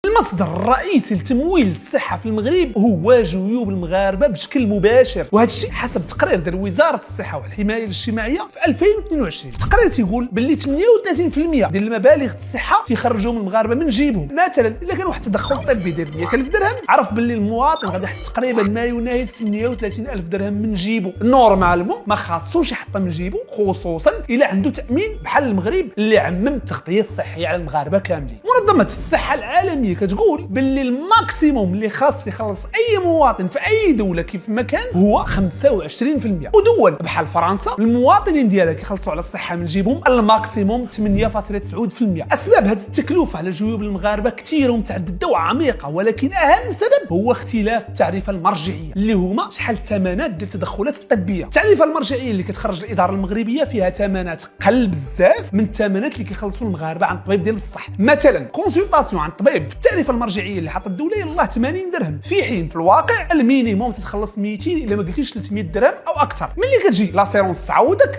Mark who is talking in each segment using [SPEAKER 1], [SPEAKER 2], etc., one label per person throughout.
[SPEAKER 1] المصدر الرئيسي لتمويل الصحه في المغرب هو جيوب المغاربه بشكل مباشر، وهذا الشيء حسب تقرير ديال وزاره الصحه والحمايه الاجتماعيه في 2022. التقرير تيقول باللي 38% ديال المبالغ الصحه تيخرجوا من المغاربه من جيبهم. مثلا الا كان واحد التدخل طبي ديال 100,000 درهم، عرف باللي المواطن غادي يحط تقريبا ما يناهز 38,000 درهم من جيبه. نورمالمون ما خاصوش يحطها من جيبه، خصوصا الا عنده تامين بحال المغرب اللي عمم التغطيه الصحيه على المغاربه كاملين. منظمه الصحه العالميه كتقول باللي الماكسيموم اللي خاص يخلص اي مواطن في اي دوله كيف ما كان هو 25%، ودول بحال فرنسا المواطنين ديالها كيخلصوا على الصحه من جيبهم الماكسيموم 8.9%. اسباب هذه التكلفه على جيوب المغاربه كثيره ومتعدده وعميقه، ولكن اهم سبب هو اختلاف التعريفه المرجعيه اللي هما شحال الثمنات ديال التدخلات الطبيه. التعريفه المرجعيه اللي كتخرج الاداره المغربيه فيها ثمنات قل بزاف من الثمنات اللي كيخلصوا المغاربه عن الطبيب ديال الصح. مثلا كونسلطاسيون عن الطبيب في التعرفه المرجعيه اللي حاطه الدوله يلاه 80 درهم، في حين في الواقع المينيموم تتخلص 200 الا ما قلتيش 300 درهم او اكثر. ملي كتجي لاسيرونس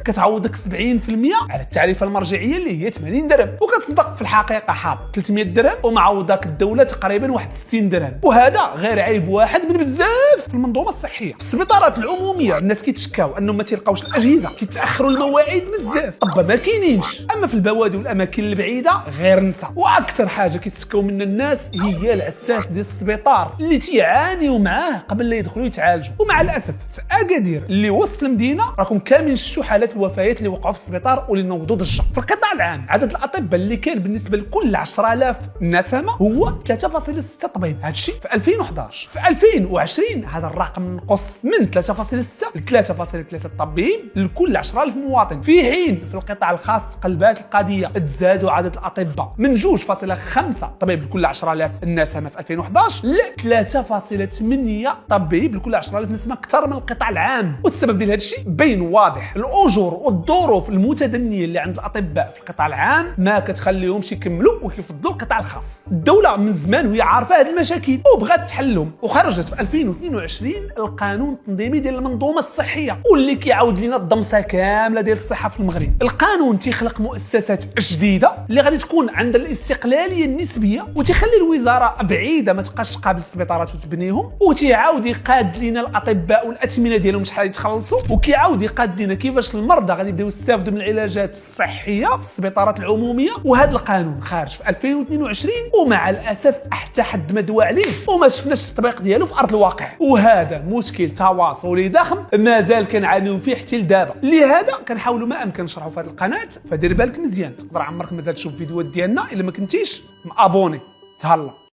[SPEAKER 1] كتعوضك 70% على التعريفه المرجعيه اللي هي 80 درهم، وكتصدق في الحقيقه حاط 300 درهم ومعوضاك الدوله تقريبا واحد 60 درهم. وهذا غير عيب واحد من بزاف في المنظومه الصحيه. في السبيطارات العموميه الناس كيتشكاو انهم ما تيلقاوش الاجهزه، كيتاخروا المواعيد بزاف، طب ما كاينينش. اما في البوادي والاماكن البعيده غير نسى. واكثر حاجه كيتشكاو من الناس هي العساس ديال السبيطار اللي تيعانيوا معاه قبل لا يدخلوا يتعالجوا. ومع الاسف في اكادير اللي وسط المدينه راكم كاملين شفتوا حالات الوفيات اللي وقعوا في السبيطار واللي نوضوا ضجه. في القطاع العام عدد الاطباء اللي كان بالنسبه لكل 10,000 نسمه هو 3.6 طبيب، هذا الشيء في 2011. في 2020 هذا الرقم نقص من 3.6 ل 3.3 طبيب لكل 10,000 مواطن، في حين في القطاع الخاص قلبات القضيه تزادوا عدد الاطباء من 2.5 طبيب لكل 10,000 نسمه في 2011 ل 3.8 طبيب لكل 10,000 نسمه، اكثر من القطاع العام. والسبب ديال هذا الشيء بين واضح، الاجور والظروف المتدنيه اللي عند الاطباء في القطاع العام ما كتخليهمش يكملوا وكيفضلوا القطاع الخاص. الدوله من زمان وهي عارفه هذه المشاكل وبغات تحلهم، وخرجت في 2022 القانون التنظيمي ديال المنظومه الصحيه واللي كيعاود لنا الضمسه كامله ديال الصحه في المغرب. القانون تيخلق مؤسسات جديده اللي غادي تكون عندها الاستقلاليه النسبيه، وتخلي الوزاره بعيده ما تبقاش تقابل السبيطارات وتبنيهم، وتيعاود يقاد لنا الاطباء والاثمنه ديالهم شحال يتخلصوا، وكيعاود يقاد لنا كيفاش المرضى غادي يبداو يستافدوا من العلاجات الصحيه في السبيطارات العموميه. وهذا القانون خارج في 2022 ومع الاسف حتى حد ما دوا عليه وما شفناش التطبيق ديالو في ارض الواقع، وهذا مشكل تواصلي ضخم مازال كنعانيو فيه حتى لدابا. لهذا كنحاولوا ما امكن نشرحوا في هذه القناه، فدير بالك مزيان، تقدر عمرك مازال تشوف فيديوهات ديالنا الا ما كنتيش مابوني. تهلا.